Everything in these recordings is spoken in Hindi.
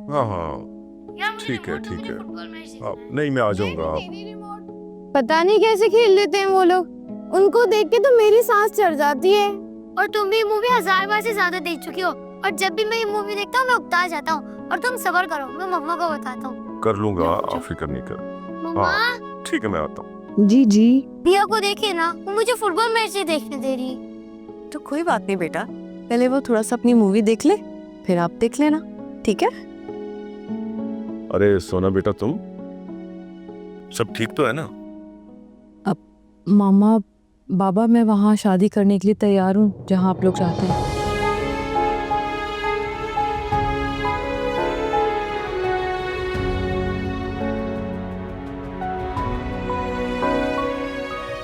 हाँ हाँ ठीक है ठीक है। नहीं मैं आ जाऊंगा। पता नहीं कैसे खेल लेते हैं वो लोग, उनको देख के तो मेरी सांस चढ़ जाती है। और तुम भी मूवी 1000 बार से ज्यादा देख चुकी हो, और जब भी मैं ये मूवी देखता हूँ मैं उकता जाता हूँ। और तुम सब्र करो, मैं मम्मा को बताता हूँ। कर लूंगा, आप फिक्र नहीं कर। मम्मा ठीक है मैं आता हूँ। जी जी। दिया को देखिए ना, वो मुझे फुटबॉल मैच ही देखने दे रही है। तो कोई बात नहीं बेटा, पहले वो थोड़ा सा अपनी मूवी देख ले, फिर आप देख लेना, ठीक है? अरे सोना बेटा, तुम सब ठीक तो है ना? मामा बाबा, मैं वहाँ शादी करने के लिए तैयार हूँ जहाँ आप लोग चाहते हैं।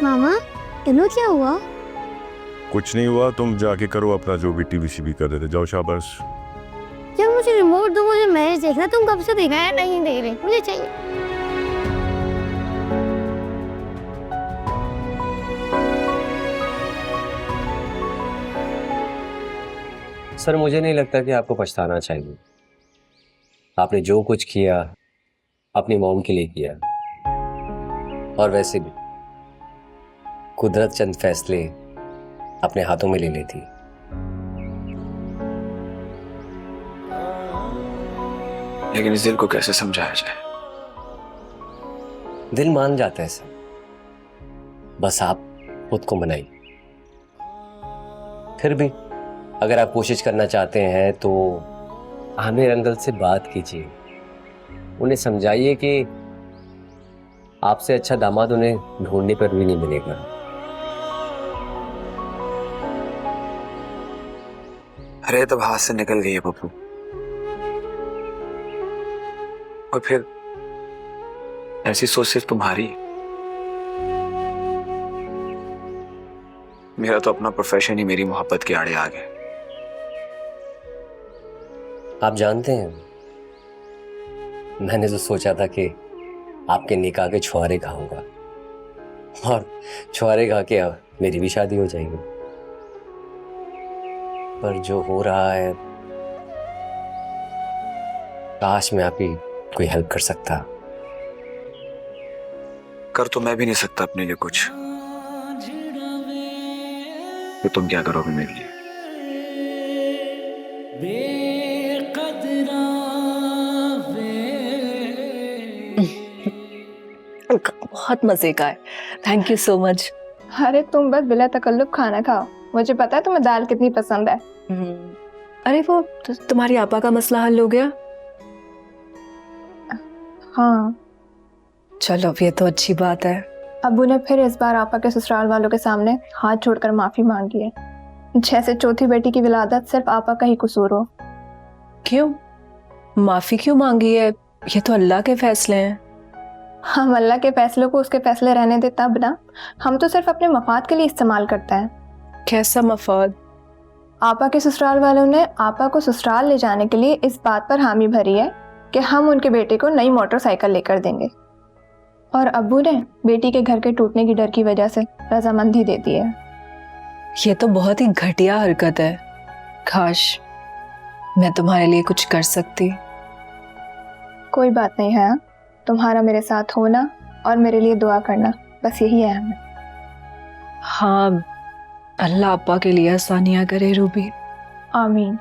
मामा इन्हों क्या हुआ? कुछ नहीं हुआ, तुम जाके करो अपना जो भी टीवी कर रहे थे, जाओ शाबाश। जब मुझे रिमोट दो, मुझे मैच देखना। तुम कब से देखा है? नहीं देख रहे, मुझे चाहिए। सर मुझे नहीं लगता कि आपको पछताना चाहिए। आपने जो कुछ किया अपनी मॉम के लिए किया, और वैसे भी कुदरत चंद फैसले अपने हाथों में ले लेती। लेकिन इस दिल को कैसे समझाया जाए? दिल मान जाता है सर, बस आप खुद को मनाइए। फिर भी अगर आप कोशिश करना चाहते हैं तो आमिर अंकल से बात कीजिए, उन्हें समझाइए कि आपसे अच्छा दामाद उन्हें ढूंढने पर भी नहीं मिलेगा। अरे तब हाथ से निकल गई है पप्पू, और फिर ऐसी सोच सिर्फ तुम्हारी। मेरा तो अपना प्रोफेशन ही मेरी मोहब्बत के आड़े आ गया। आप जानते हैं, मैंने तो सोचा था कि आपके निकाह के छुआरे खाऊंगा, और छुआरे खा के अब मेरी भी शादी हो जाएगी। पर जो हो रहा है, काश मैं आपकी कोई हेल्प कर सकता। कर तो मैं भी नहीं सकता अपने लिए कुछ, तो तुम क्या करोगे मेरे लिए? बहुत मजे का है, थैंक यू सो मच। अरे तुम बस बिला तकल्लुफ खाना खाओ, मुझे पता है तुम्हें दाल कितनी पसंद है। अरे वो तुम्हारी आपा का मसला हल हो गया? हाँ, चलो अब ये तो अच्छी बात है। अब्बू ने फिर इस बार आपा के ससुराल वालों के सामने हाथ जोड़कर माफी मांगी है, जैसे चौथी बेटी की विलादत सिर्फ आपा का ही कसूर हो। क्यों माफी क्यों मांगी है? ये तो अल्लाह के फैसले हैं। हम अल्लाह के फैसलों को उसके फैसले रहने दे तब ना, हम तो सिर्फ अपने मफाद के लिए इस्तेमाल करते हैं। कैसा मफाद? आपा के ससुराल वालों ने आपा को ससुराल ले जाने के लिए इस बात पर हामी भरी है कि हम उनके बेटे को नई मोटरसाइकिल लेकर देंगे, और अब्बू ने बेटी के घर के टूटने की डर की वजह से रजामंदी दे दी है। ये तो बहुत ही घटिया हरकत है, काश मैं तुम्हारे लिए कुछ कर सकती। कोई बात नहीं है, तुम्हारा मेरे साथ होना और मेरे लिए दुआ करना, बस यही है हमें। हाँ, अल्लाह अप्पा के लिए आसानियां करे रूबी। आमीन।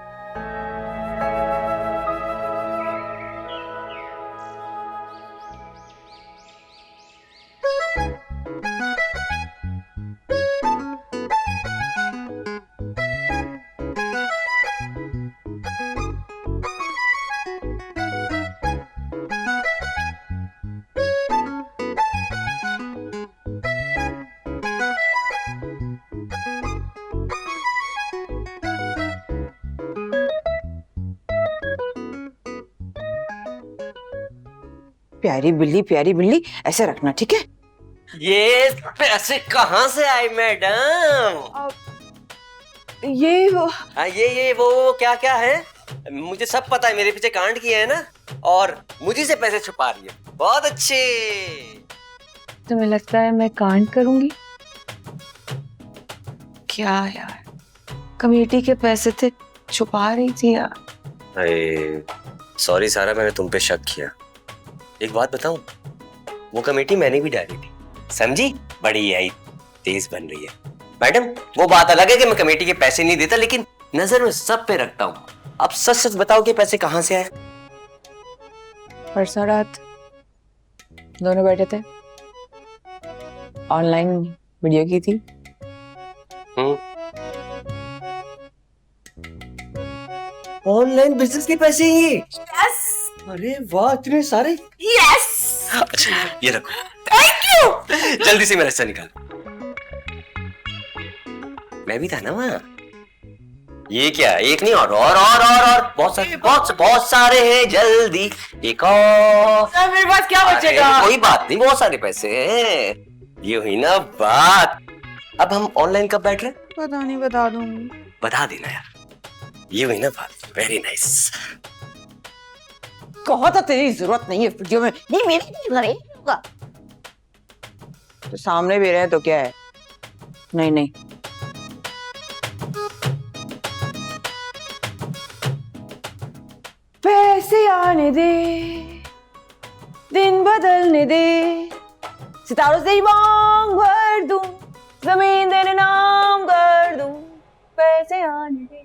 प्यारी बिल्ली ऐसे रखना, ठीक है? ये पैसे कहाँ से आए मैडम? ये वो ये वो क्या क्या है? मुझे सब पता है, मेरे पीछे कांड किए है ना, और मुझे से पैसे छुपा रही है। बहुत अच्छे। तुम्हें लगता है मैं कांड करूंगी? क्या यार, कमेटी के पैसे थे, छुपा रही थी यार। अरे सॉरी सारा, मैंने तुम पे शक किया। एक बात बताऊं, वो कमेटी मैंने भी डाली थी, समझी? बड़ी आई तेज बन रही है मैडम। वो बात अलग है कि मैं कमेटी के पैसे नहीं देता, लेकिन नजर में सब पे रखता हूँ। अब सच सच बताओ कि पैसे कहाँ से आए? परसों रात दोनों बैठे थे, ऑनलाइन वीडियो की थी। ऑनलाइन बिजनेस के पैसे ये? यस। अरे वाह, इतने सारे? यस। अच्छा ये रखो। Thank you. जल्दी से मेरा हिस्सा निकाल। मैं भी था ना वहाँ। ये क्या, एक नहीं और बहुत सारे हैं, जल्दी एक और। मेरे पास क्या बचेगा? कोई बात नहीं, बहुत सारे पैसे हैं। ये हुई ना बात। अब हम ऑनलाइन कब बैठ रहे हैं? पता नहीं, बता दूंगी। बता देना यार। ये हुई ना बात। Very nice. कहा था तेरी जरूरत नहीं है वीडियो में। नहीं मेरी नहीं होगा तो सामने भी रहे तो क्या है? नहीं नहीं, पैसे आने दे, दिन बदलने दे, सितारों से ही मांग भर दूं, जमीन तेरे नाम कर दूं, पैसे आने दे।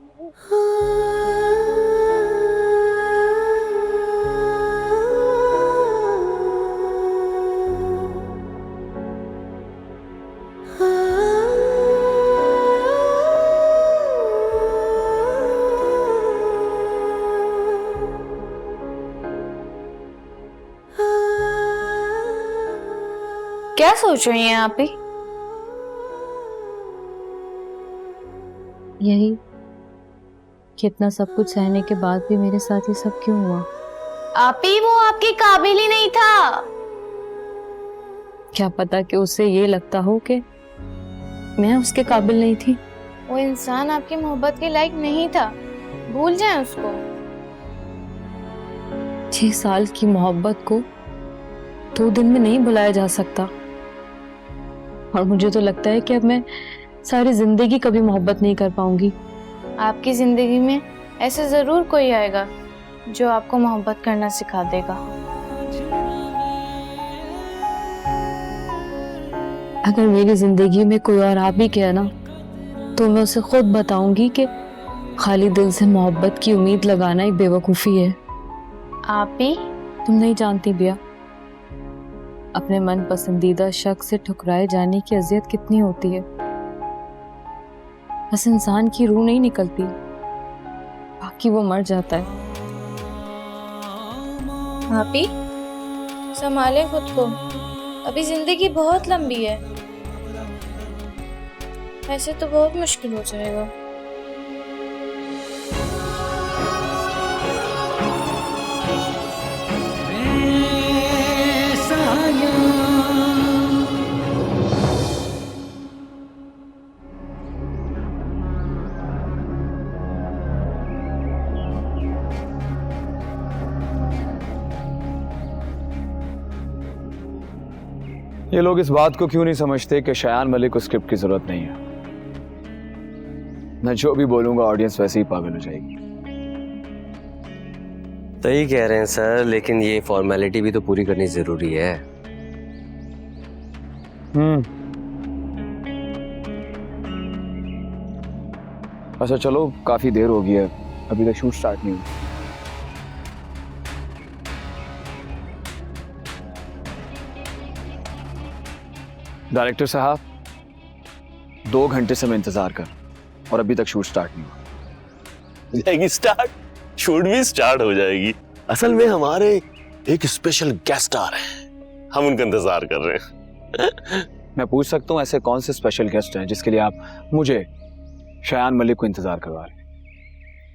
क्या सोच रही हैं आप ही? यही कि इतना सब कुछ सहने के बाद भी मेरे साथ ये सब क्यों हुआ? आप ही, वो आपके काबिल ही नहीं था। क्या पता कि उसे ये लगता हो कि मैं उसके काबिल नहीं थी। वो इंसान आपकी मोहब्बत के लायक नहीं था, भूल जाएं उसको। 6 साल की मोहब्बत को 2 दिन में नहीं भुलाया जा सकता। और मुझे तो लगता है कि अब मैं सारी जिंदगी कभी मोहब्बत नहीं कर पाऊंगी। आपकी जिंदगी में ऐसे जरूर कोई आएगा जो आपको मोहब्बत करना सिखा देगा। अगर मेरी जिंदगी में कोई और आ भी गया ना, तो मैं उसे खुद बताऊंगी कि खाली दिल से मोहब्बत की उम्मीद लगाना एक बेवकूफी है। आप ही, तुम नहीं जानती बिया, अपने मन पसंदीदा शख्स से ठुकराए जाने की अजियत कितनी होती है। बस इंसान की रूह नहीं निकलती, बाकी वो मर जाता है। आप ही संभाले खुद को, अभी जिंदगी बहुत लंबी है, ऐसे तो बहुत मुश्किल हो जाएगा। ये लोग इस बात को क्यों नहीं समझते कि शयान मलिक को स्क्रिप्ट की जरूरत नहीं है। मैं जो भी बोलूंगा ऑडियंस वैसे ही पागल हो जाएगी। सही कह रहे हैं सर, लेकिन ये फॉर्मेलिटी भी तो पूरी करनी जरूरी है। अच्छा चलो, काफी देर हो गई है, अभी तक शूट स्टार्ट नहीं हुआ। डायरेक्टर साहब, 2 घंटे से मैं इंतजार कर, और अभी तक शूट स्टार्ट नहीं हुआ। जाएगी स्टार्ट, शूट भी स्टार्ट हो जाएगी। असल में हमारे एक स्पेशल गेस्ट आ रहे हैं, हम उनका इंतजार कर रहे हैं। मैं पूछ सकता हूँ ऐसे कौन से स्पेशल गेस्ट हैं जिसके लिए आप मुझे शयान मलिक को इंतजार करवा रहे हैं?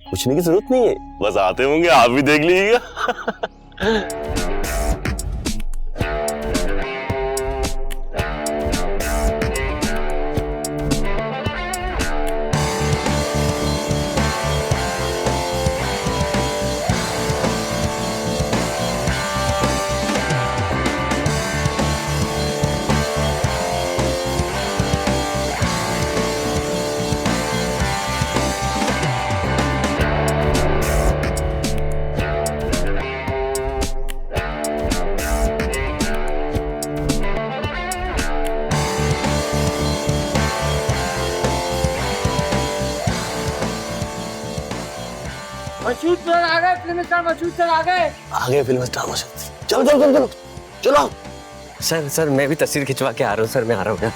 पूछने की जरूरत नहीं है, बस आते होंगे, आप भी देख लीजिएगा। स्टार मशहूर सर आ गए। आ गए फिल्म स्टार मशहूर। चलो चलो चलो चलो चलो। सर मैं भी तस्वीर खिंचवा के आ रहा हूँ सर, मैं आ रहा हूँ।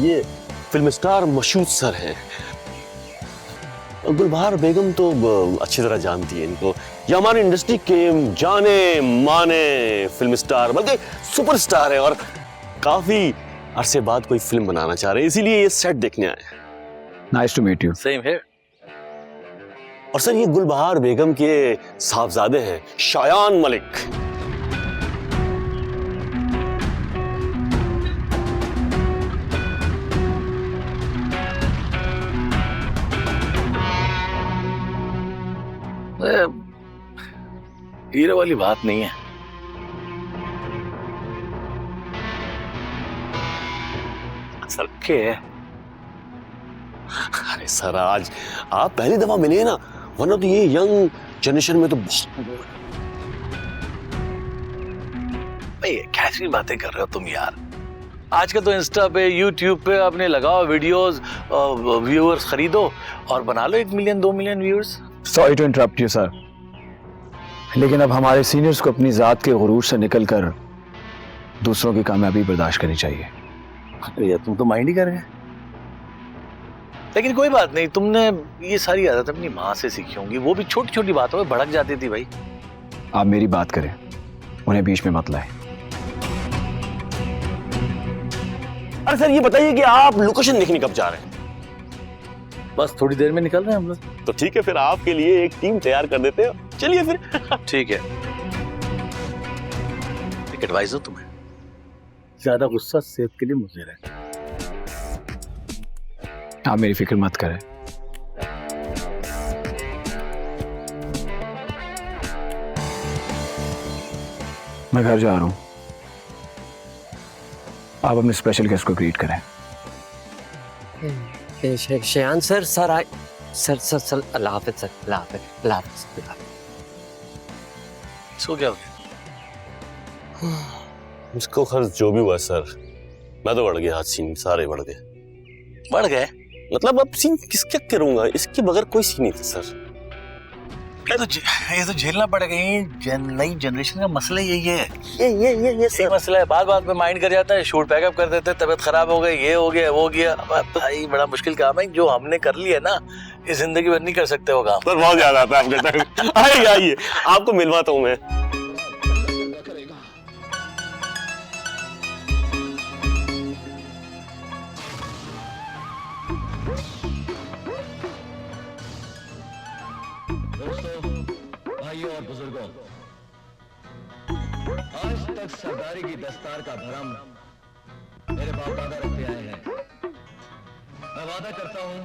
ये फिल्म स्टार मशहूर सर हैं। गुलबहार बेगम तो अच्छी तरह जानती है इनको। ये हमारी इंडस्ट्री के जाने माने फिल्म स्टार, बल्कि सुपरस्टार है, और काफी अरसे बाद कोई फिल्म बनाना चाह रहे हैं, इसीलिए ये सेट देखने आए। Nice to meet you. Same है। और सर ये गुलबहार बेगम के साहबजादे हैं, शायान मलिक। हीरो वाली बात नहीं है। सर के अरे सर आज आप पहली दफा मिले ना, वरना तो ये यंग जनरेशन में तो बहुत। भाई कैसी बातें कर रहे हो तुम यार। आजकल तो इंस्टा पे यूट्यूब पे अपने लगाओ वीडियोस, व्यूअर्स खरीदो और बना लो 1 million 2 million viewers. Sorry to interrupt you sir, लेकिन अब हमारे सीनियर्स को अपनी जात के गुरूर से निकलकर दूसरों की कामयाबी बर्दाश्त करनी चाहिए। यार तुम तो माइंड ही कर गए। लेकिन कोई बात नहीं, तुमने ये सारी आदत अपनी माँ से सीखी होंगी। वो भी छोटी छोटी बातों में भड़क जाती थी भाई। आप मेरी बात करें, उन्हें बीच में मत लाएं। अरे सर ये बताइए कि आप लोकेशन देखने कब जा रहे हैं? बस थोड़ी देर में निकल रहे हैं हम लोग। तो ठीक है, फिर आपके लिए एक टीम तैयार कर देते हैं। चलिए फिर। ठीक है। एक एडवाइस हो तुम्हें, ज्यादा गुस्सा सेहत के लिए मुझे रहता। आप मेरी फिक्र मत करें। मैं घर जा रहा हूं, आप अपने स्पेशल गेस्ट को ग्रीट करें। शयान सर आए। सर अल्लाह हाफिज सर, अल्लाह हाफिज, अल्लाह हाफिज। सो क्या हो गया? इसको खर्च जो भी हुआ सर, मैं तो बढ़ गया। आज सीन सारे बढ़ गए। बढ़ गए मतलब अब सीन किसके करूंगा, इसके बगैर कोई सीन नहीं था सर। ये तो झेलना पड़ेगा। ये नई जनरेशन का मसला यही है। ये सही मसला है। बात बात में माइंड कर जाता है, शूट पैकअप कर देते हैं, तबीयत खराब हो गई, ये हो गया वो गया। भाई बड़ा मुश्किल काम है। जो हमने कर लिया ना, ये जिंदगी भर नहीं कर सकते वो काम। सर बहुत याद आता है आपके टाइम। आइए आइए, आपको मिलवाता हूँ मैं। भाइयों और बुजुर्गों, आज तक सरदारी की दस्तार का भरम मेरे बाप दादा रखते आए हैं। मैं वादा करता हूं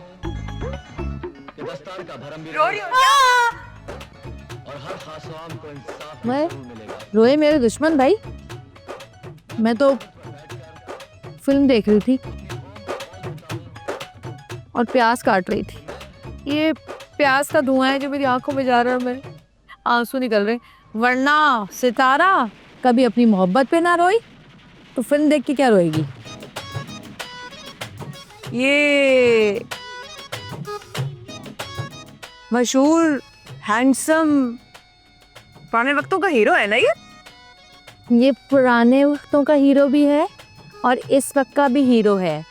कि दस्तार का भरम भी रहेगा और हर खासवाम को इंसाफ जरूर मिलेगा। रोए मेरे दुश्मन भाई, मैं तो फिल्म देख रही थी और प्याज काट रही थी। ये प्याज का धुआं है जो मेरी आंखों में जा रहा है, मेरे आंसू निकल रहे। वरना सितारा कभी अपनी मोहब्बत पे ना रोई तो फिल्म देख के क्या रोएगी। ये मशहूर हैंडसम पुराने वक्तों का हीरो है ना ये पुराने वक्तों का हीरो भी है और इस वक्त का भी हीरो है,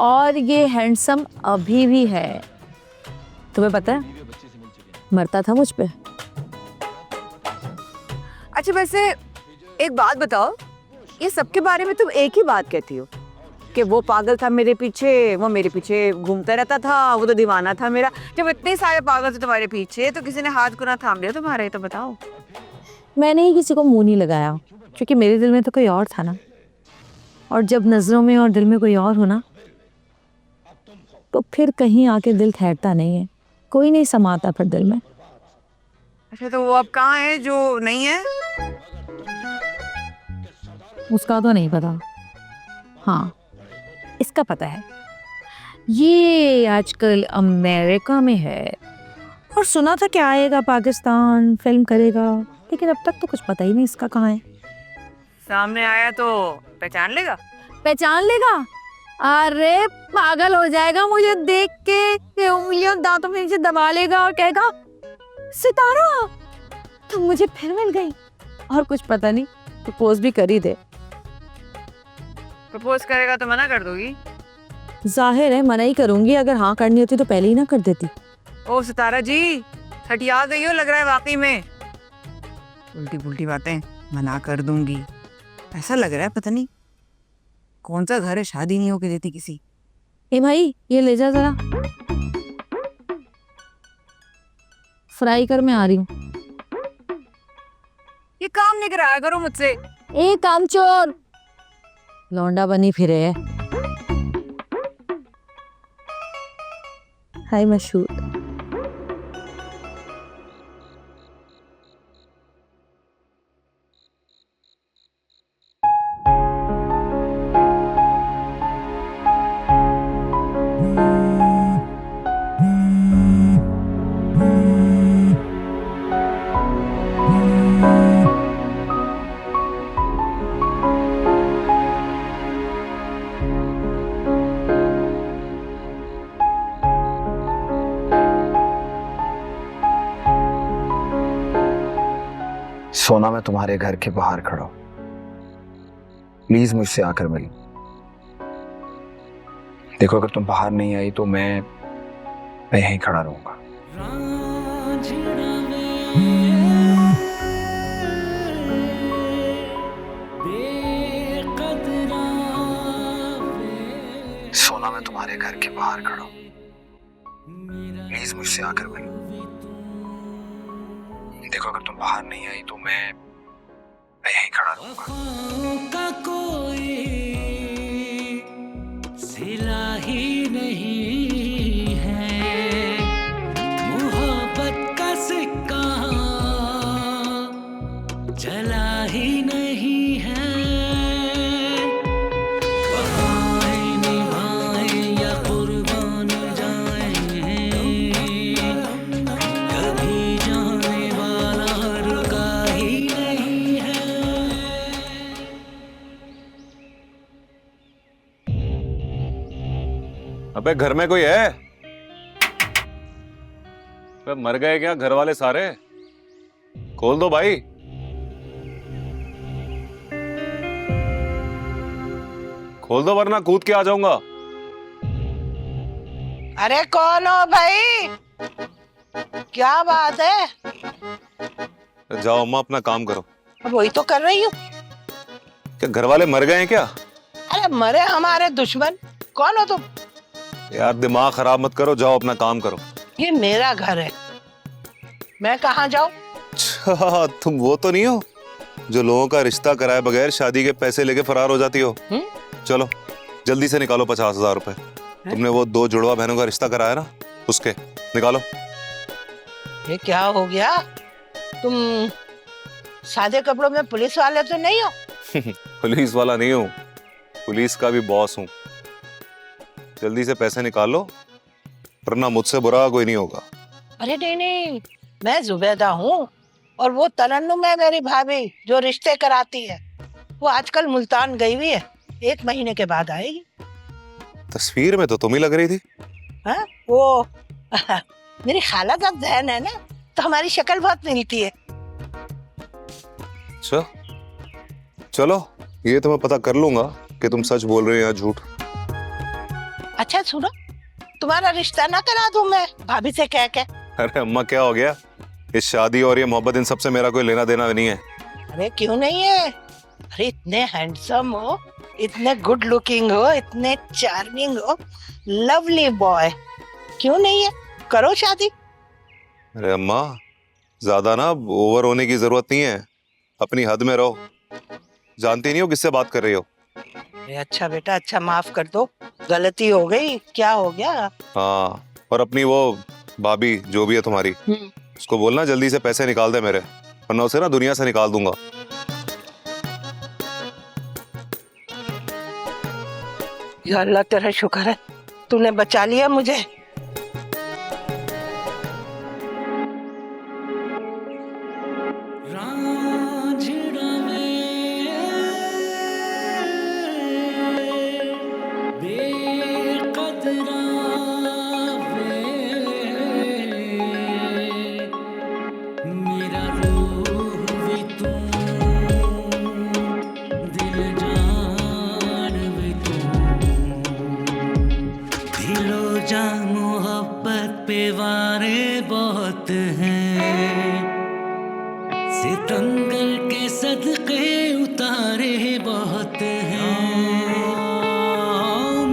और ये हैंडसम अभी भी है। तुम्हें पता है मरता था मुझ पे। अच्छा वैसे एक बात बताओ, ये सबके बारे में तुम एक ही बात कहती हो कि वो पागल था मेरे पीछे, वो मेरे पीछे घूमता रहता था, वो तो दीवाना था मेरा। जब इतने सारे पागल थे तुम्हारे पीछे तो किसी ने हाथ को ना थाम लिया तुम्हारा, ये तो बताओ। मैंने ही किसी को मुंह नहीं लगाया क्योंकि मेरे दिल में तो कोई और था ना। और जब नजरों में और दिल में कोई और हो ना, तो फिर कहीं आके दिल ठहरता नहीं है, कोई नहीं समाता फिर दिल में। अच्छा तो वो अब कहाँ है जो नहीं है? उसका तो नहीं पता, हाँ इसका पता है। ये आजकल अमेरिका में है और सुना था कि आएगा पाकिस्तान, फिल्म करेगा, लेकिन अब तक तो कुछ पता ही नहीं इसका कहाँ है। सामने आया तो पहचान लेगा? पहचान लेगा? अरे पागल हो जाएगा मुझे देख के, उंगलियों दांतों में नीचे दबा लेगा और कहेगा सितारा तुम मुझे फिर मिल गई। और कुछ पता नहीं, प्रपोज भी कर ही दे। प्रपोज करेगा तो मना कर दोगी? जाहिर है मना ही करूंगी, अगर हाँ करनी होती तो पहले ही ना कर देती। ओ सितारा जी, हटिया गई हो लग रहा है वाकई में। उल्टी पुल्टी बातें, मना कर दूंगी, ऐसा लग रहा है पता नहीं कौन सा घर है शादी नहीं होके देती किसी। ए भाई ये ले जा जरा, फ्राई कर, मैं आ रही हूँ। ये काम नहीं कराया करो मुझसे। ए कामचोर, लौंडा बनी फिरे है। हाय मशहूर। सोना मैं तुम्हारे घर के बाहर खड़ा हूं, प्लीज मुझसे आकर मिलो। देखो अगर तुम बाहर नहीं आई तो मैं यहीं खड़ा रहूंगा। सोना मैं तुम्हारे घर के बाहर खड़ा हूं, प्लीज मुझसे आकर मिलो। देखो अगर तुम बाहर नहीं आई तो मैं यहीं खड़ा रहूंगा। कोई सिला ही नहीं है, मोहब्बत का सिक्का चला ही नहीं है। वफाएं निभाएं या कुर्बान जाएं, कभी जाने वाला रुका ही नहीं है। अबे घर में कोई है? अबे मर गए क्या घर वाले सारे? खोल दो भाई। खोल दो वरना कूद के आ जाऊंगा। अरे कौन हो भाई, क्या बात है? जाओ अम्मा अपना काम करो। वही तो कर रही हूँ। क्या घर वाले मर गए हैं क्या? अरे मरे हमारे दुश्मन, कौन हो तुम? यार दिमाग खराब मत करो, जाओ अपना काम करो। ये मेरा घर है, मैं कहाँ जाऊँ? अच्छा तुम वो तो नहीं हो जो लोगों का रिश्ता कराए बगैर शादी के पैसे लेके फरार हो जाती हो? चलो जल्दी से निकालो 50,000 रुपए। तुमने वो 2 जुड़वा बहनों का रिश्ता कराया ना, उसके निकालो। ये क्या हो गया? तुम सादे कपड़ों में पुलिस वाले तो नहीं हो? पुलिस वाला नहीं हूँ, पुलिस का भी बॉस हूँ। जल्दी से पैसे निकालो वरना मुझसे बुरा कोई नहीं होगा। अरे नहीं नहीं, मैं जुबैदा हूँ और वो तरन्नुम है मेरी भाभी जो रिश्ते कराती है। वो आजकल मुल्तान गई हुई है, 1 महीने के बाद आएगी। तस्वीर में तो तुम ही लग रही थी। हाँ वो मेरी खाला का बहन है ना, तो हमारी शक्ल बहुत मिलती है। अच्छा चलो ये तो मैं पता कर लूंगा कि तुम सच बोल रहे हो या झूठ। अच्छा सुनो, तुम्हारा रिश्ता ना करा दूं मैं भाभी से कह के? अरे अम्मा क्या हो गया, इस शादी और ये मोहब्बत इन सब से मेरा कोई लेना देना नहीं है। अरे क्यों नहीं है? अरे इतने हैंडसम हो, इतने गुड लुकिंग हो, इतने चार्मिंग हो, लवली बॉय, क्यों नहीं है? करो शादी। अरे अम्मा ज्यादा ना ओवर होने की जरूरत नहीं है, अपनी हद में रहो। जानती नहीं हो किससे बात कर रही हो? अरे अच्छा बेटा, अच्छा, माफ कर दो, गलती हो गई, क्या हो गया? हाँ, और अपनी वो भाभी जो भी है तुम्हारी, उसको बोलना जल्दी से पैसे निकाल दे मेरे, वरना उसे ना दुनिया से निकाल दूंगा। या अल्लाह तेरा शुक्र है, तूने बचा लिया मुझे। मोहब्बत पे वारे बहुत हैं, सितंगर के सदके उतारे बहुत हैं।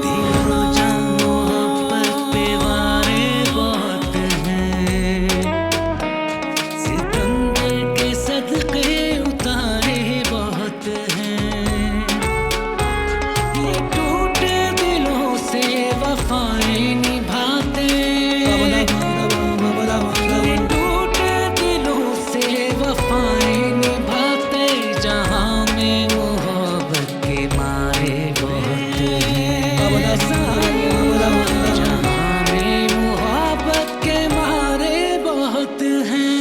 दिलो जान मोहब्बत पे वारे बहुत हैं, सितंगर के सदके उतारे बहुत हैं। ये टूटे दिलों से वफाएं निभाते, ये टूटे दिलों से वफाएं निभाते, जहां में मोहब्बत के मारे बहुत हैं, जहां में मोहब्बत के मारे बहुत हैं।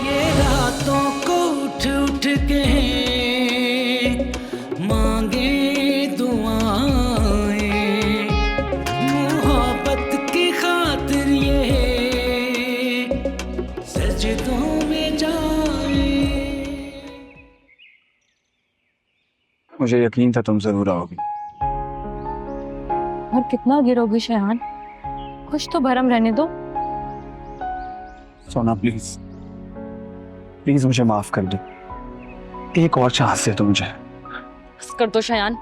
ये रातों को उठ उठ के मांगे दुआएं, मोहब्बत की खातिर ये सजदों में जाए। मुझे यकीन था तुम जरूर आओगी। और कितना गिरोगी शयान, कुछ तो भरम रहने दो। सोना प्लीज, प्लीज मुझे माफ कर दो, एक और चांस दे दो मुझे। बस कर दो शयान,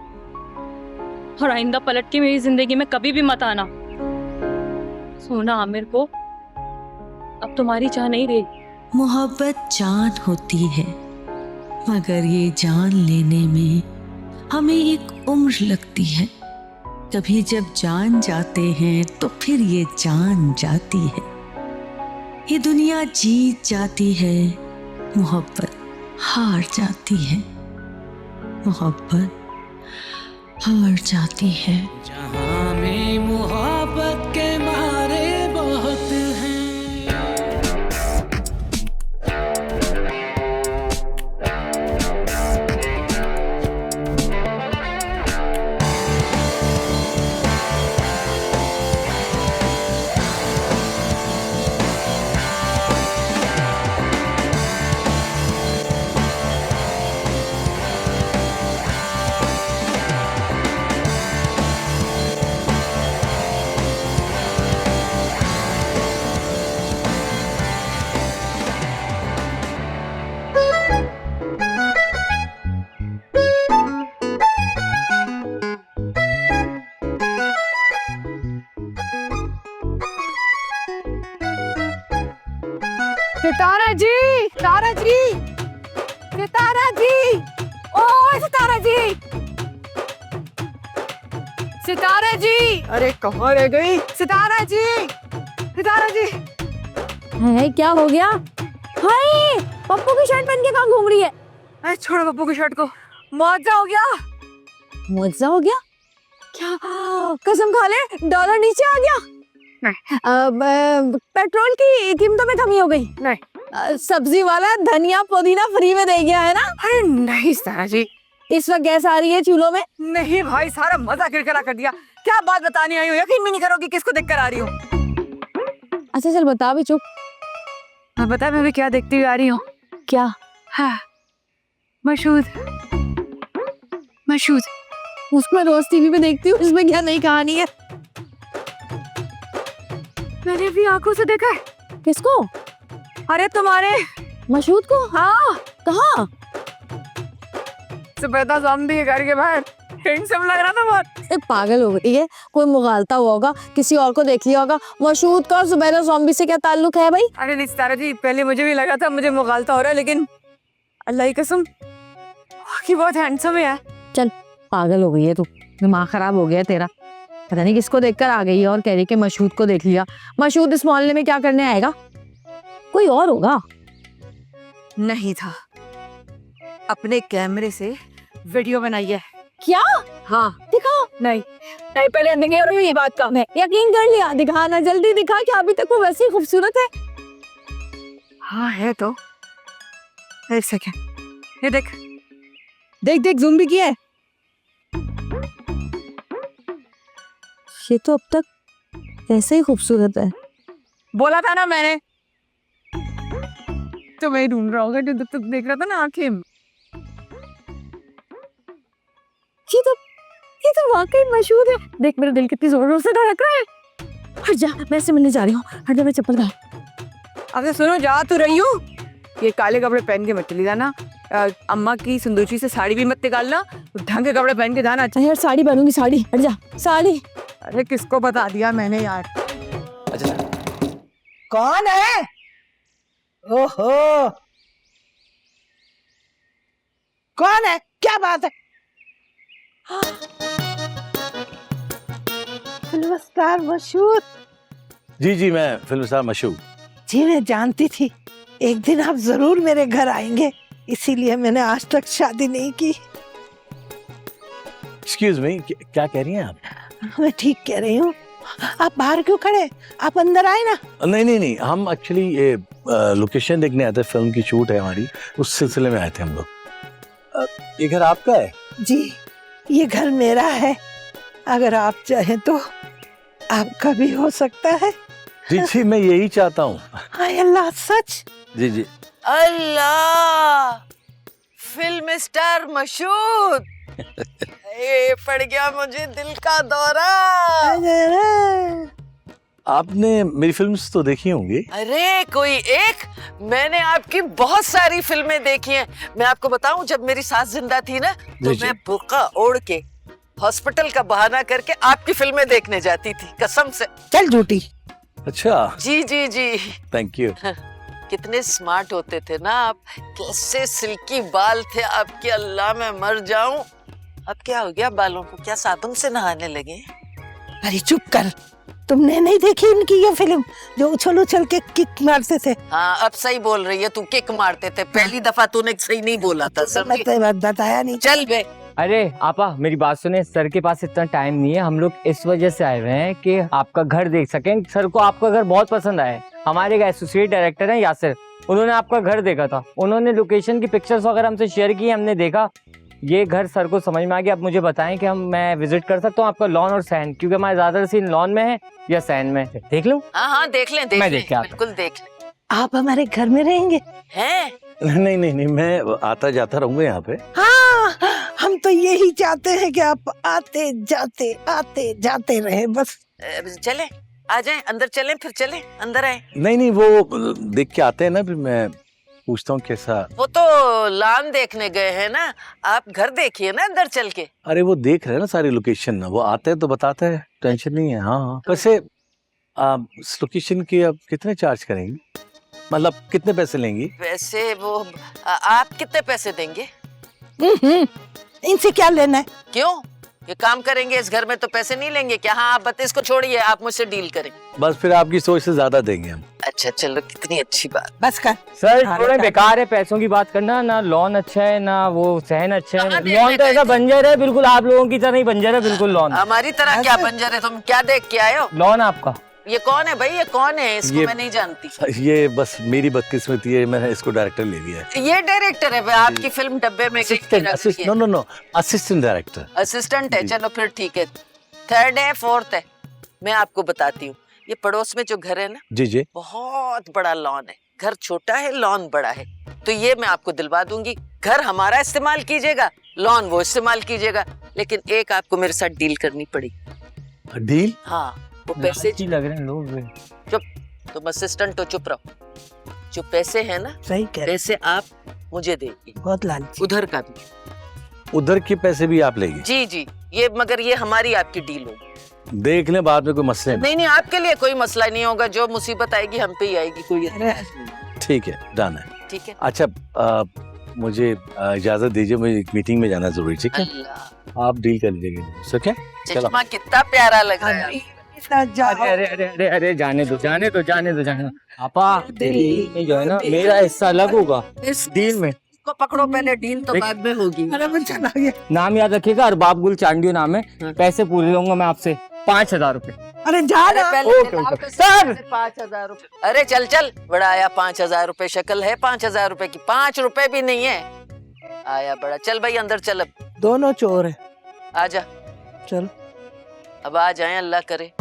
और आइंदा पलट के मेरी जिंदगी में कभी भी मत आना। सोना आमिर को अब तुम्हारी चाह नहीं रही। मोहब्बत जान होती है, मगर ये जान लेने में हमें एक उम्र लगती है। कभी जब जान जाते हैं तो फिर ये जान जाती है। ये दुनिया जीत जाती है, मोहब्बत हार जाती है, मोहब्बत हार जाती है। जहां में मोहब्बत के मारे बहुत हैं। सितारा जी, सितारा जी, सितारा जी, ओ सितारा जी, सितारा जी, अरे कहाँ रह गई सितारा जी, सितारा जी। है क्या हो गया? हाय, पप्पू की शर्ट पहन के कहाँ घूम रही है? अरे छोड़ो पप्पू की शर्ट को, मुआवजा हो गया। मुआवजा हो गया? क्या कसम खा ले, डॉलर नीचे आ गया? नहीं। पेट्रोल की कीमतों में कमी हो गई? नहीं। सब्जी वाला धनिया पुदीना फ्री में दे गया है ना? अरे नहीं सितारा जी, इस वक्त गैस आ रही है चूल्हों में? नहीं भाई, सारा मजा किरकिरा कर दिया। क्या बात बतानी आई हो, यकीन भी नहीं करोगी किसको देख कर आ रही हूँ। अच्छा चल बता भी चुप। हाँ बता, मैं भी क्या देखती हुई आ रही हूँ। क्या? हाँ मशहूद, मशहूद। उसको मैं रोज टीवी में देखती हूँ, इसमें क्या नई कहानी है? मैंने भी आंखों से देखा है। किसको? अरे तुम्हारे मशहूद को? हाँ। कहाँ? सुबेदा ज़ॉम्बी के घर के बाहर हैंडसम लग रहा था बहुत। ए, पागल हो गई है, कोई मुगालता हुआ होगा, किसी और को देख लिया होगा। मशहूद का जुबैदा ज़ॉम्बी से क्या ताल्लुक है भाई? अरे नहीं सितारा जी, पहले मुझे भी लगा था मुझे मुगालता हो रहा है, लेकिन अल्लाह की कसम वाकई बहुत हैंडसम है यार। चल, पागल हो गई है तू, दिमाग खराब हो गया है तेरा। पता नहीं किसको देखकर आ गई है और कह रही कि मशहूद को देख लिया। मशहूद इस मोहल्ले में क्या करने आएगा? कोई और होगा। नहीं था, अपने कैमरे से वीडियो बनाई है। क्या? हाँ। दिखा। नहीं नहीं, पहले अंधेरे और ये बात कम है। यकीन कर लिया, दिखाना जल्दी दिखा कि अभी तक वो वैसी खूबसूरत है। हाँ है तो। एक सेकंड, ये देख देख देख, जूम भी किया है। ये तो अब तक ऐसे ही खूबसूरत है। बोला था ना मैंने। तो मैं ढूंढ रहा होगा जो तब तक देख रहा था ना आंखें। ये तो वाकई मशहूर है। देख मेरा दिल कितनी जोर से धड़क रहा है। हट जा, मैं इससे मिलने जा रही हूँ। हट जा, मैं चप्पल डाल। अबे सुनो, जा तो रही हूँ। ये काले कपड़े पहन के मत चली जाना। अम्मा की संदूची से साड़ी भी मत निकालना, ढंग के कपड़े पहन के जाना। अच्छा यार, साड़ी पहनूंगी, साड़ी। हट जा, साड़ी। अरे किसको बता दिया मैंने यार। अच्छा कौन है? ओहो, कौन है? क्या बात है? फिल्म स्टार मशहूर। जी जी, मैं फिल्म स्टार मशहूर। जी मैं जानती थी एक दिन आप जरूर मेरे घर आएंगे, इसीलिए मैंने आज तक शादी नहीं की। एक्सक्यूज मी, क्या कह रही हैं आप? मैं ठीक कह रही हूँ। आप बाहर क्यों खड़े? आप अंदर आए ना। नहीं नहीं नहीं, हम एक्चुअली ये लोकेशन देखने आए थे, फिल्म की शूट है हमारी, उस सिलसिले में आए थे हम लोग। ये घर आपका है? जी ये घर मेरा है, अगर आप चाहें तो आपका भी हो सकता है। जी जी, मैं यही चाहता हूँ। हाय अल्लाह, सच? जी जी। अल्लाह, फिल्म स्टार मशहूर। ये पड़ गया मुझे दिल का दौरा। आपने मेरी फिल्म्स तो देखी होंगी। अरे कोई एक, मैंने आपकी बहुत सारी फिल्में देखी हैं। मैं आपको बताऊं, जब मेरी सास जिंदा थी ना, तो मैं बुर्का ओढ़ के हॉस्पिटल का बहाना करके आपकी फिल्में देखने जाती थी, कसम से। चल झूठी। अच्छा। जी जी जी। Thank you. कितने स्मार्ट होते थे ना आप, कैसे सिल्की बाल थे आपके, अल्लाह मैं मर जाऊं। अब क्या हो गया बालों को, क्या साबुन से नहाने लगे? अरे चुप कर, तुमने नहीं देखी इनकी ये फिल्म जो उछल उछल के किक मारते थे? हाँ अब सही बोल रही है तू, किक मारते थे। पहली दफा तूने सही नहीं बोला था सर। मैं बताया नहीं। चल बे। अरे आपा मेरी बात सुने, सर के पास इतना टाइम नहीं है। हम लोग इस वजह से आए हुए हैं कि आपका घर देख सकें। सर को आपका घर बहुत पसंद आया। हमारे एक एसोसिएट डायरेक्टर हैं यासिर, उन्होंने आपका घर देखा था, उन्होंने लोकेशन की पिक्चर्स वगैरह हमसे शेयर की, हमने देखा ये घर सर को समझ में आ गया। अब मुझे बताएं कि मैं विजिट कर सकता हूँ आपका लॉन और सैंड, क्योंकि हमारे ज्यादा सीन लॉन में है या सैंड में। देख लूं? हाँ हाँ देख लें, मैं देख के आता हूं। बिल्कुल देख लें। आप हमारे घर में रहेंगे? हैं? नहीं नहीं नहीं, मैं आता जाता रहूंगा यहाँ पे। हाँ, हम तो यही चाहते हैं कि आप आते जाते रहे बस। चले, आ जाएं, अंदर चलें, फिर चलें, अंदर आए। नहीं नहीं, वो देख के आते हैं ना, फिर मैं पूछता हूँ कैसा। वो तो लान देखने गए हैं ना, आप घर देखिए ना अंदर चल के। अरे वो देख रहे हैं ना सारी लोकेशन, वो आते हैं तो बताते हैं, टेंशन नहीं है। हाँ हाँ। वैसे इस लोकेशन की आप कितने चार्ज करेंगे, मतलब कितने पैसे लेंगी? वैसे वो आप कितने पैसे देंगे? इनसे क्या लेना है? क्यों, ये काम करेंगे इस घर में तो पैसे नहीं लेंगे क्या? हाँ आप बताइए, इसको छोड़िए, आप मुझसे डील करें। बस फिर आपकी सोच से ज्यादा देंगे हम। अच्छा चलो, कितनी अच्छी बात। बस कर सर, थोड़ा बेकार है पैसों की बात करना। ना लॉन अच्छा है ना वो सहन अच्छा है। लॉन तो ऐसा बंजर है, बिल्कुल आप लोगों की तरह ही बंजर है, बिल्कुल लॉन। हमारी तरह क्या बंजर है? तुम क्या देख के आए हो? लॉन आपका। ये कौन है भाई, ये कौन है? इसको मैं नहीं जानती। ये बस मेरी बदकिस्मती है, मैंने इसको डायरेक्टर ले लिया है। ये डायरेक्टर है भाई, आपकी फिल्म डब्बे में नो असिस्टेंट डायरेक्टर। असिस्टेंट है, चलो फिर ठीक है। थर्ड है, फोर्थ है, मैं आपको बताती हूँ। ये पड़ोस में जो घर है ना, जी जी, बहुत बड़ा लॉन है। घर छोटा है, लॉन बड़ा है, तो ये मैं आपको दिलवा दूंगी। घर हमारा इस्तेमाल कीजिएगा, लॉन वो इस्तेमाल कीजिएगा, लेकिन एक आपको मेरे साथ डील करनी पड़ेगी। डील? हाँ, वो पैसे लग रहे हैं लोग। चुप, तुम असिस्टेंट हो, चुप रहो। जो पैसे हैं ना, सही कह रहे, पैसे आप मुझे देगी, बहुत लालची। उधर का भी। उधर के पैसे भी आप लेगी? जी जी, ये मगर ये हमारी आपकी डील होगी। देख लें, बाद में कोई मसले नहीं नहीं, आपके लिए कोई मसला नहीं होगा, जो मुसीबत आएगी हम पे ही आएगी, कोई ठीक है, डन है। ठीक है। अच्छा मुझे इजाजत दीजिए, मुझे एक मीटिंग में जाना जरूरी, ठीक है? आप डील कर लीजिएगा, ठीक है? चलो। चश्मा कितना प्यारा लग रहा है। अरे अरे अरे अरे अरे जाने दो जाने दो जाने दो जाने दो। आपा डील में जो है ना मेरा हिस्सा अलग होगा इस डील में। को पकड़ो पहले, डील तो बाद में होगी। नाम याद रखिएगा, अरबाब गुल चांडियो नाम है। पैसे पूरे लूंगा मैं आपसे 5,000 रुपए। अरे जा ना। Okay sir. 5,000 रुपए। अरे चल चल, बड़ा आया 5,000 रुपए, शक्ल है 5,000 रुपए की, 5 रुपए भी नहीं है। आया बड़ा, चल भाई अंदर चल, अब दोनों चोर है। आजा, चल अब आ जाए, अल्लाह करे।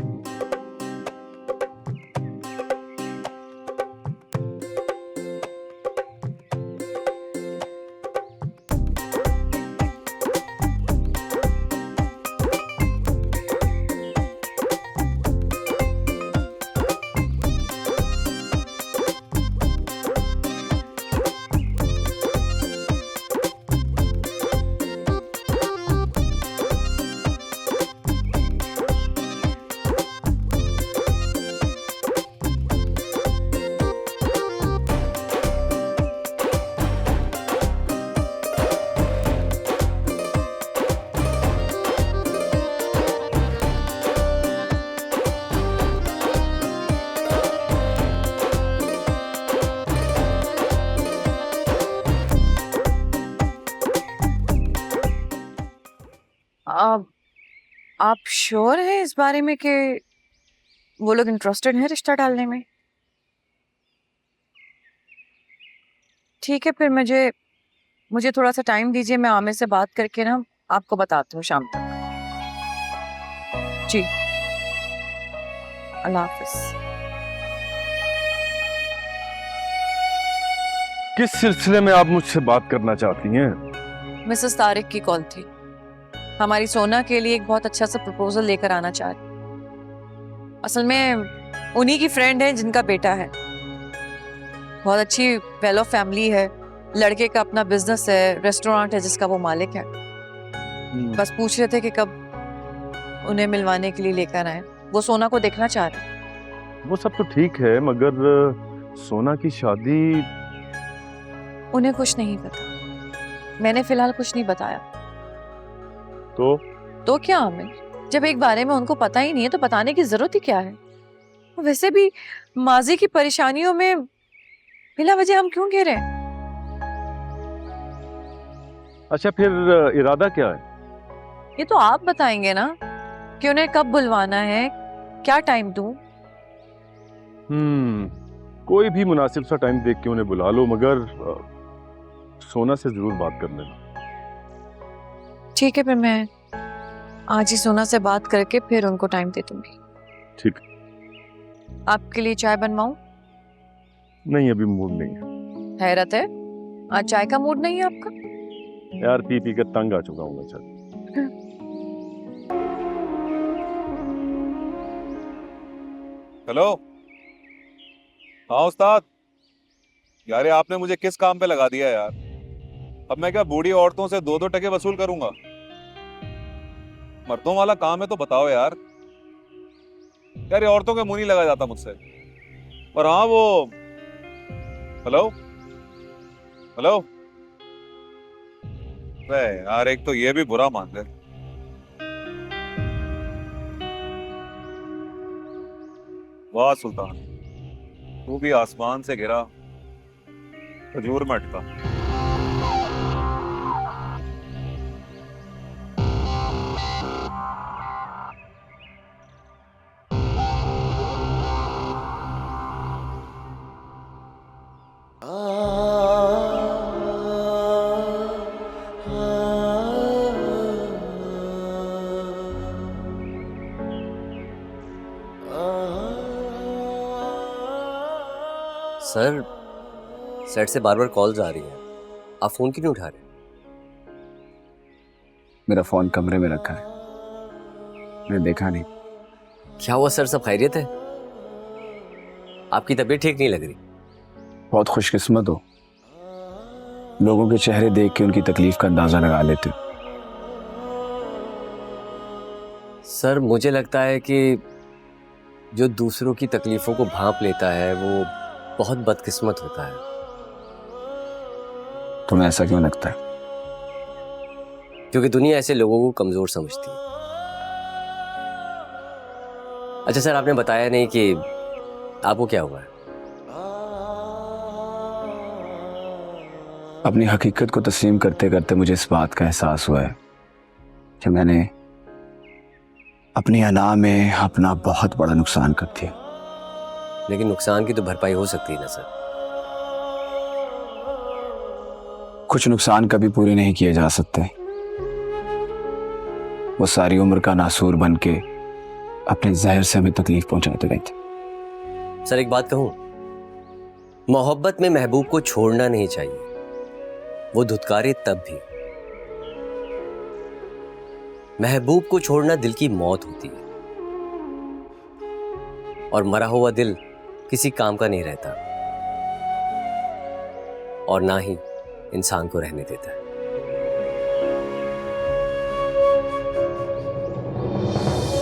आप श्योर हैं इस बारे में कि वो लोग इंटरेस्टेड हैं रिश्ता डालने में? ठीक है, फिर मुझे थोड़ा सा टाइम दीजिए, मैं आमिर से बात करके ना आपको बताती हूँ शाम तक। जी, अल्लाह हाफिज। किस सिलसिले में आप मुझसे बात करना चाहती हैं? मिसेस तारिक की कॉल थी, हमारी सोना के लिए एक बहुत अच्छा सा प्रपोजल लेकर आना चाह रही। असल में उन्हीं की फ्रेंड है जिनका बेटा है, बहुत अच्छी वेल ऑफ फैमिली है, लड़के का अपना बिजनेस है, रेस्टोरेंट है जिसका वो मालिक है। बस पूछ रहे थे कि कब उन्हें मिलवाने के लिए लेकर आए, वो सोना को देखना चाह रहे। वो सब तो ठीक है, मगर सोना की शादी। उन्हें कुछ नहीं पता, मैंने फिलहाल कुछ नहीं बताया। तो क्या आमिर, जब एक बारे में उनको पता ही नहीं है तो बताने की जरूरत ही क्या है? वैसे भी माजी की परेशानियों में बिला वजह हम क्यों घिरे? अच्छा, फिर इरादा क्या है? ये तो आप बताएंगे ना कि उन्हें कब बुलवाना है, क्या टाइम दूं? कोई भी मुनासिब सा टाइम देख के उन्हें बुला लो, मगर सोना से जरूर बात कर लेना। ठीक है, फिर मैं आज ही सोना से बात करके फिर उनको टाइम दे दूंगी। ठीक। आपके लिए चाय बनवाऊं? नहीं, अभी मूड नहीं है। हैरत है, आज चाय का मूड नहीं है आपका? यार पी पी कर तंग आ चुका हूँ मैं। चल हेलो, हाँ उस्ताद। यार आपने मुझे किस काम पे लगा दिया यार? अब मैं क्या बूढ़ी औरतों से 2-2 टके वसूल करूंगा? मर्दों वाला काम है तो बताओ यार। यार ये औरतों के मुंह नहीं लगा जाता मुझसे। और हाँ वो, हेलो हेलो, यार एक तो ये भी बुरा मान ले। वाह सुल्तान, तू भी आसमान से गिरा खजूर में अटका। सर, सेट से बार बार कॉल्स आ रही हैं, आप फोन क्यों नहीं उठा रहे? मेरा फोन कमरे में रखा है, मैंने देखा नहीं। क्या हुआ सर, सब खैरियत है? आपकी तबीयत ठीक नहीं लग रही। बहुत खुशकिस्मत हो, लोगों के चेहरे देख के उनकी तकलीफ का अंदाजा लगा लेते हो। सर मुझे लगता है कि जो दूसरों की तकलीफों को भांप लेता है वो बहुत बदकिस्मत होता है। तुम्हें ऐसा क्यों लगता है? क्योंकि दुनिया ऐसे लोगों को कमजोर समझती है। अच्छा सर, आपने बताया नहीं कि आपको क्या हुआ है। अपनी हकीकत को तस्लीम करते करते मुझे इस बात का एहसास हुआ है कि मैंने अपनी अना में अपना बहुत बड़ा नुकसान कर दिया। लेकिन नुकसान की तो भरपाई हो सकती है ना सर। कुछ नुकसान कभी पूरे नहीं किए जा सकते, वो सारी उम्र का नासूर बन के अपने जहर से हमें तकलीफ पहुंचाते रहते। सर एक बात कहूं, मोहब्बत में महबूब को छोड़ना नहीं चाहिए, वो धुतकारे तब भी। महबूब को छोड़ना दिल की मौत होती है, और मरा हुआ दिल किसी काम का नहीं रहता और ना ही इंसान को रहने देता है।